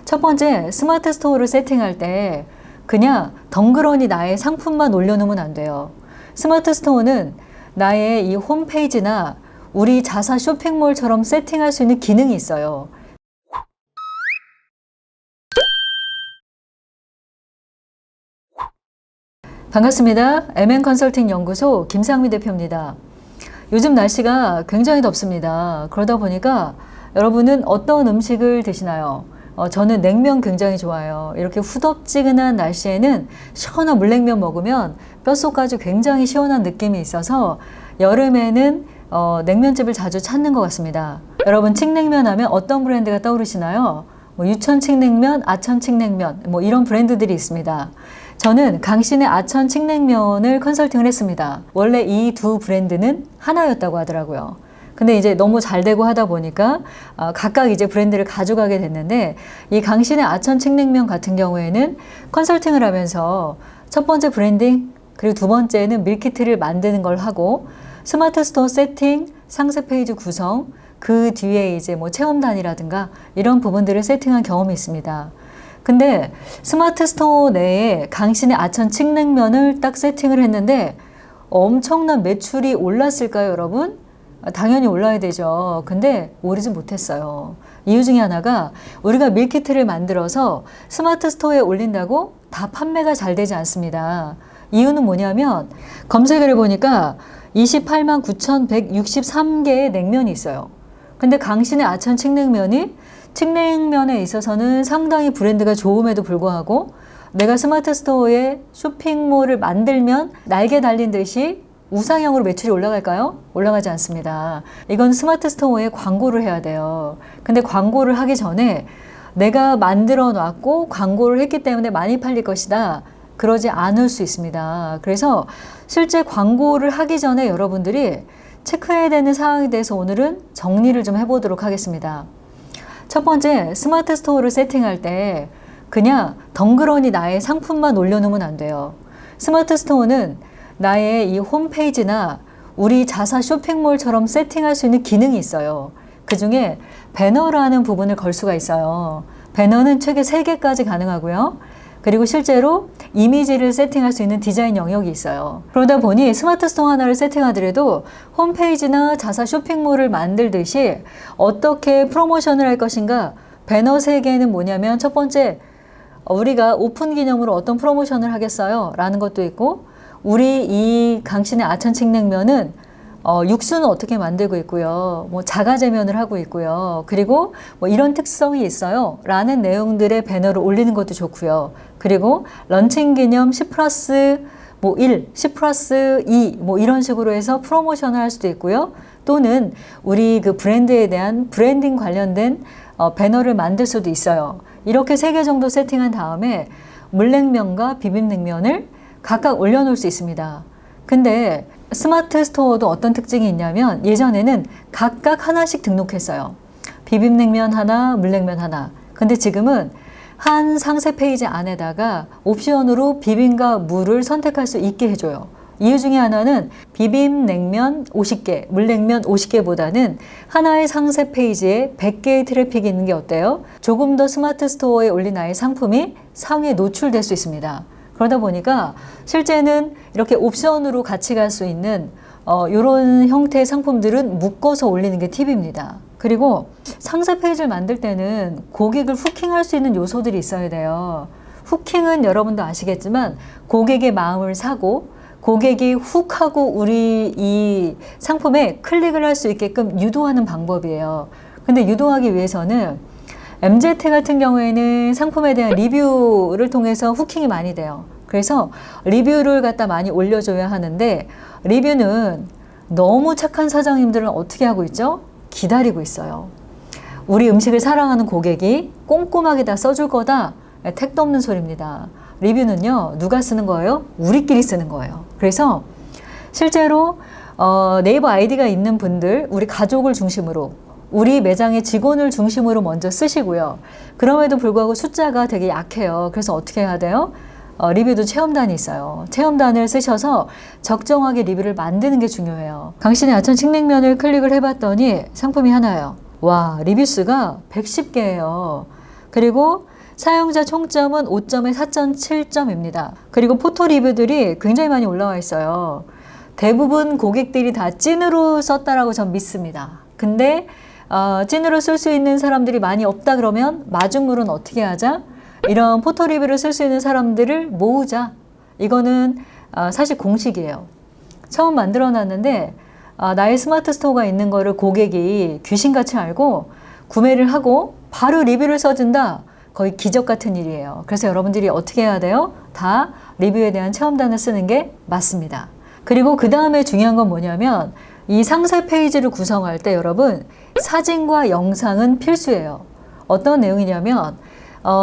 첫 번째, 스마트 스토어를 세팅할 때 그냥 덩그러니 나의 상품만 올려놓으면 안 돼요. 스마트 스토어는 나의 이 홈페이지나 우리 자사 쇼핑몰처럼 세팅할 수 있는 기능이 있어요. 반갑습니다. MN컨설팅 연구소 김상미 대표입니다. 요즘 날씨가 굉장히 덥습니다. 그러다 보니까 여러분은 어떤 음식을 드시나요? 저는 냉면 굉장히 좋아해요. 이렇게 후덥지근한 날씨에는 시원한 물냉면 먹으면 뼛속까지 굉장히 시원한 느낌이 있어서 여름에는 냉면집을 자주 찾는 것 같습니다. 여러분, 칡냉면 하면 어떤 브랜드가 떠오르시나요? 유천 칡냉면, 아천 칡냉면, 이런 브랜드들이 있습니다. 저는 강신의 아천 칡냉면을 컨설팅을 했습니다. 원래 이 두 브랜드는 하나였다고 하더라고요. 근데 이제 너무 잘 되고 하다 보니까 각각 이제 브랜드를 가져가게 됐는데, 이 강신의 아천 칡냉면 같은 경우에는 컨설팅을 하면서 첫 번째 브랜딩, 그리고 두 번째는 밀키트를 만드는 걸 하고, 스마트 스토어 세팅, 상세 페이지 구성, 그 뒤에 이제 체험단이라든가 이런 부분들을 세팅한 경험이 있습니다. 근데 스마트 스토어 내에 강신의 아천 칡냉면을 딱 세팅을 했는데 엄청난 매출이 올랐을까요, 여러분? 당연히 올라야 되죠. 근데 오르지 못했어요. 이유 중에 하나가 우리가 밀키트를 만들어서 스마트 스토어에 올린다고 다 판매가 잘 되지 않습니다. 이유는 뭐냐면 검색을 해보니까 28만 9,163개의 냉면이 있어요. 근데 강신의 아천 칡냉면이 칡냉면에 있어서는 상당히 브랜드가 좋음에도 불구하고 내가 스마트 스토어에 쇼핑몰을 만들면 날개 달린 듯이 우상향으로 매출이 올라갈까요? 올라가지 않습니다. 이건 스마트 스토어에 광고를 해야 돼요. 근데 광고를 하기 전에 내가 만들어 놨고 광고를 했기 때문에 많이 팔릴 것이다. 그러지 않을 수 있습니다. 그래서 실제 광고를 하기 전에 여러분들이 체크해야 되는 사항에 대해서 오늘은 정리를 좀 해보도록 하겠습니다. 첫 번째, 스마트 스토어를 세팅할 때 그냥 덩그러니 나의 상품만 올려놓으면 안 돼요. 스마트 스토어는 나의 이 홈페이지나 우리 자사 쇼핑몰처럼 세팅할 수 있는 기능이 있어요. 그 중에 배너라는 부분을 걸 수가 있어요. 배너는 최대 3개까지 가능하고요. 그리고 실제로 이미지를 세팅할 수 있는 디자인 영역이 있어요. 그러다 보니 스마트 스토어 하나를 세팅하더라도 홈페이지나 자사 쇼핑몰을 만들듯이 어떻게 프로모션을 할 것인가, 배너 3개는 뭐냐면 첫 번째, 우리가 오픈 기념으로 어떤 프로모션을 하겠어요? 라는 것도 있고, 우리 이 강신의 아천 칡냉면은 육수는 어떻게 만들고 있고요. 자가제면을 하고 있고요. 그리고 이런 특성이 있어요. 라는 내용들의 배너를 올리는 것도 좋고요. 그리고 런칭 기념 10 플러스 1, 10 플러스 2 이런 식으로 해서 프로모션을 할 수도 있고요. 또는 우리 그 브랜드에 대한 브랜딩 관련된 배너를 만들 수도 있어요. 이렇게 3개 정도 세팅한 다음에 물냉면과 비빔냉면을 각각 올려놓을 수 있습니다. 근데 스마트 스토어도 어떤 특징이 있냐면 예전에는 각각 하나씩 등록했어요. 비빔냉면 하나, 물냉면 하나. 근데 지금은 한 상세 페이지 안에다가 옵션으로 비빔과 물을 선택할 수 있게 해줘요. 이유 중에 하나는 비빔냉면 50개, 물냉면 50개보다는 하나의 상세 페이지에 100개의 트래픽이 있는 게 어때요? 조금 더 스마트 스토어에 올린 나의 상품이 상위에 노출될 수 있습니다. 그러다 보니까 실제는 이렇게 옵션으로 같이 갈 수 있는 이런 형태의 상품들은 묶어서 올리는 게 팁입니다. 그리고 상세 페이지를 만들 때는 고객을 후킹할 수 있는 요소들이 있어야 돼요. 후킹은 여러분도 아시겠지만 고객의 마음을 사고 고객이 훅 하고 우리 이 상품에 클릭을 할 수 있게끔 유도하는 방법이에요. 근데 유도하기 위해서는 MZ 같은 경우에는 상품에 대한 리뷰를 통해서 후킹이 많이 돼요. 그래서 리뷰를 갖다 많이 올려줘야 하는데 리뷰는 너무 착한 사장님들은 어떻게 하고 있죠? 기다리고 있어요. 우리 음식을 사랑하는 고객이 꼼꼼하게 다 써줄 거다. 택도 없는 소리입니다. 리뷰는요, 누가 쓰는 거예요? 우리끼리 쓰는 거예요. 그래서 실제로 네이버 아이디가 있는 분들, 우리 가족을 중심으로 우리 매장의 직원을 중심으로 먼저 쓰시고요. 그럼에도 불구하고 숫자가 되게 약해요. 그래서 어떻게 해야 돼요? 리뷰도 체험단이 있어요. 체험단을 쓰셔서 적정하게 리뷰를 만드는 게 중요해요. 강신의 아천 칡냉면을 클릭을 해봤더니 상품이 하나예요. 와, 리뷰 수가 110개예요. 그리고 사용자 총점은 5점에 4.7점입니다. 그리고 포토 리뷰들이 굉장히 많이 올라와 있어요. 대부분 고객들이 다 찐으로 썼다라고 전 믿습니다. 근데 찐으로 쓸 수 있는 사람들이 많이 없다 그러면 마중물은 어떻게 하자? 이런 포토 리뷰를 쓸 수 있는 사람들을 모으자. 이거는 사실 공식이에요. 처음 만들어 놨는데 나의 스마트 스토어가 있는 거를 고객이 귀신같이 알고 구매를 하고 바로 리뷰를 써준다. 거의 기적 같은 일이에요. 그래서 여러분들이 어떻게 해야 돼요? 다 리뷰에 대한 체험단을 쓰는 게 맞습니다. 그리고 그 다음에 중요한 건 뭐냐면 이 상세 페이지를 구성할 때 여러분 사진과 영상은 필수예요. 어떤 내용이냐면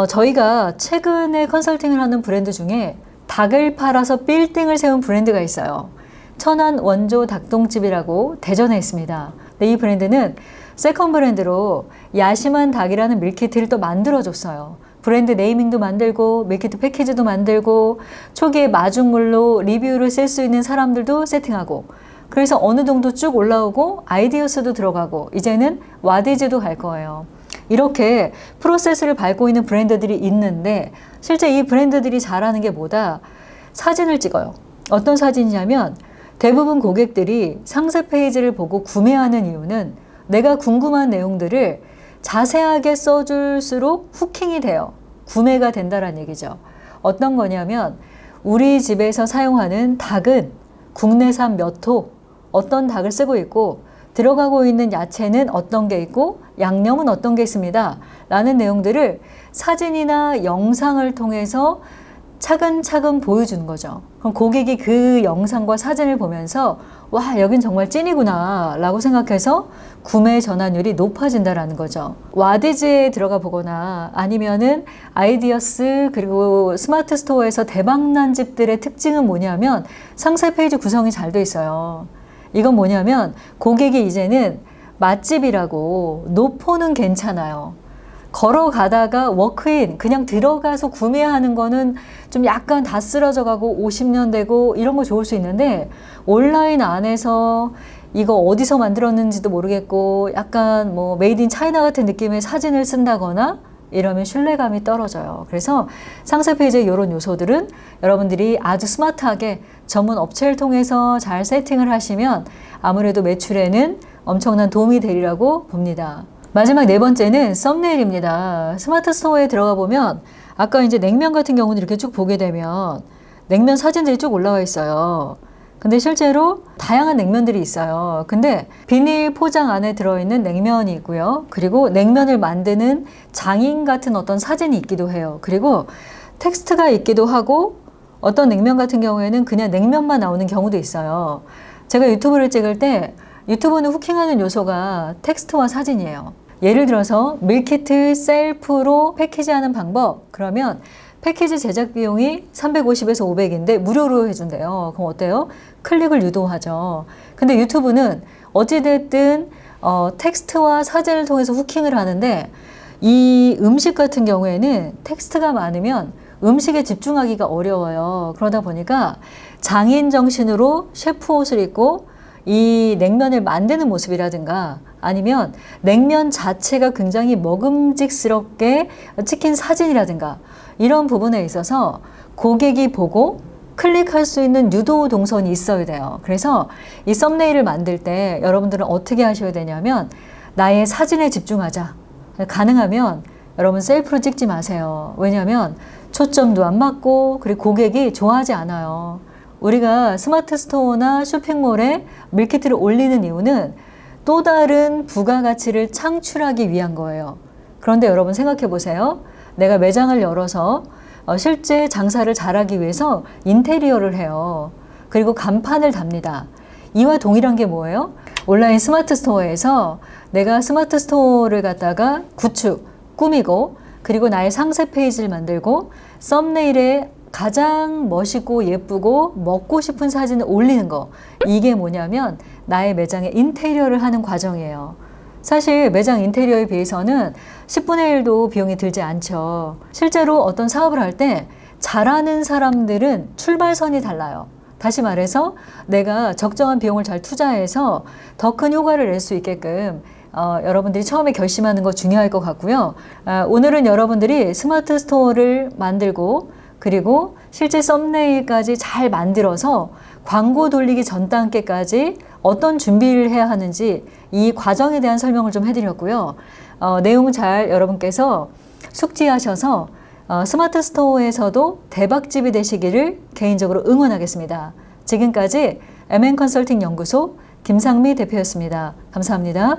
저희가 최근에 컨설팅을 하는 브랜드 중에 닭을 팔아서 빌딩을 세운 브랜드가 있어요. 천안 원조 닭똥집이라고 대전에 있습니다. 근데 이 브랜드는 세컨 브랜드로 야심한 닭이라는 밀키트를 또 만들어줬어요. 브랜드 네이밍도 만들고 밀키트 패키지도 만들고 초기에 마중물로 리뷰를 쓸 수 있는 사람들도 세팅하고 그래서 어느 정도 쭉 올라오고 아이디어스도 들어가고 이제는 와디즈도 갈 거예요. 이렇게 프로세스를 밟고 있는 브랜드들이 있는데 실제 이 브랜드들이 잘하는 게 뭐다? 사진을 찍어요. 어떤 사진이냐면 대부분 고객들이 상세 페이지를 보고 구매하는 이유는 내가 궁금한 내용들을 자세하게 써줄수록 후킹이 돼요. 구매가 된다는 얘기죠. 어떤 거냐면 우리 집에서 사용하는 닭은 국내산 몇 호, 어떤 닭을 쓰고 있고 들어가고 있는 야채는 어떤 게 있고 양념은 어떤 게 있습니다. 라는 내용들을 사진이나 영상을 통해서 차근차근 보여주는 거죠. 그럼 고객이 그 영상과 사진을 보면서 와 여긴 정말 찐이구나 라고 생각해서 구매 전환율이 높아진다라는 거죠. 와디즈에 들어가 보거나 아니면은 아이디어스 그리고 스마트 스토어에서 대박난 집들의 특징은 뭐냐면 상세 페이지 구성이 잘 돼 있어요. 이건 뭐냐면 고객이 이제는 맛집이라고 노포는 괜찮아요. 걸어가다가 워크인 그냥 들어가서 구매하는 거는 좀 약간 다 쓰러져 가고 50년 되고 이런 거 좋을 수 있는데 온라인 안에서 이거 어디서 만들었는지도 모르겠고 약간 뭐 메이드 인 차이나 같은 느낌의 사진을 쓴다거나 이러면 신뢰감이 떨어져요. 그래서 상세 페이지의 이런 요소들은 여러분들이 아주 스마트하게 전문 업체를 통해서 잘 세팅을 하시면 아무래도 매출에는 엄청난 도움이 되리라고 봅니다. 마지막 네 번째는 썸네일입니다. 스마트 스토어에 들어가 보면 아까 이제 냉면 같은 경우는 이렇게 쭉 보게 되면 냉면 사진들이 쭉 올라와 있어요. 근데 실제로 다양한 냉면들이 있어요. 근데 비닐 포장 안에 들어있는 냉면이 있고요. 그리고 냉면을 만드는 장인 같은 어떤 사진이 있기도 해요. 그리고 텍스트가 있기도 하고 어떤 냉면 같은 경우에는 그냥 냉면만 나오는 경우도 있어요. 제가 유튜브를 찍을 때 유튜브는 후킹하는 요소가 텍스트와 사진이에요. 예를 들어서 밀키트 셀프로 패키지하는 방법 그러면 패키지 제작 비용이 350에서 500인데 무료로 해준대요. 그럼 어때요? 클릭을 유도하죠. 근데 유튜브는 어찌됐든 텍스트와 사진을 통해서 후킹을 하는데 이 음식 같은 경우에는 텍스트가 많으면 음식에 집중하기가 어려워요. 그러다 보니까 장인 정신으로 셰프 옷을 입고 이 냉면을 만드는 모습이라든가 아니면 냉면 자체가 굉장히 먹음직스럽게 찍힌 사진이라든가 이런 부분에 있어서 고객이 보고 클릭할 수 있는 유도 동선이 있어야 돼요. 그래서 이 썸네일을 만들 때 여러분들은 어떻게 하셔야 되냐면 나의 사진에 집중하자. 가능하면 여러분 셀프로 찍지 마세요. 왜냐하면 초점도 안 맞고 그리고 고객이 좋아하지 않아요. 우리가 스마트 스토어나 쇼핑몰에 밀키트를 올리는 이유는 또 다른 부가가치를 창출하기 위한 거예요. 그런데 여러분 생각해 보세요. 내가 매장을 열어서 실제 장사를 잘하기 위해서 인테리어를 해요. 그리고 간판을 답니다. 이와 동일한 게 뭐예요? 온라인 스마트 스토어에서 내가 스마트 스토어를 갖다가 구축, 꾸미고 그리고 나의 상세 페이지를 만들고 썸네일에 가장 멋있고 예쁘고 먹고 싶은 사진을 올리는 거. 이게 뭐냐면 나의 매장의 인테리어를 하는 과정이에요. 사실 매장 인테리어에 비해서는 10분의 1도 비용이 들지 않죠. 실제로 어떤 사업을 할 때 잘하는 사람들은 출발선이 달라요. 다시 말해서 내가 적정한 비용을 잘 투자해서 더 큰 효과를 낼 수 있게끔 여러분들이 처음에 결심하는 거 중요할 것 같고요. 오늘은 여러분들이 스마트 스토어를 만들고 그리고 실제 썸네일까지 잘 만들어서 광고 돌리기 전 단계까지 어떤 준비를 해야 하는지 이 과정에 대한 설명을 좀 해드렸고요. 내용 잘 여러분께서 숙지하셔서 스마트 스토어에서도 대박집이 되시기를 개인적으로 응원하겠습니다. 지금까지 MN컨설팅 연구소 김상미 대표였습니다. 감사합니다.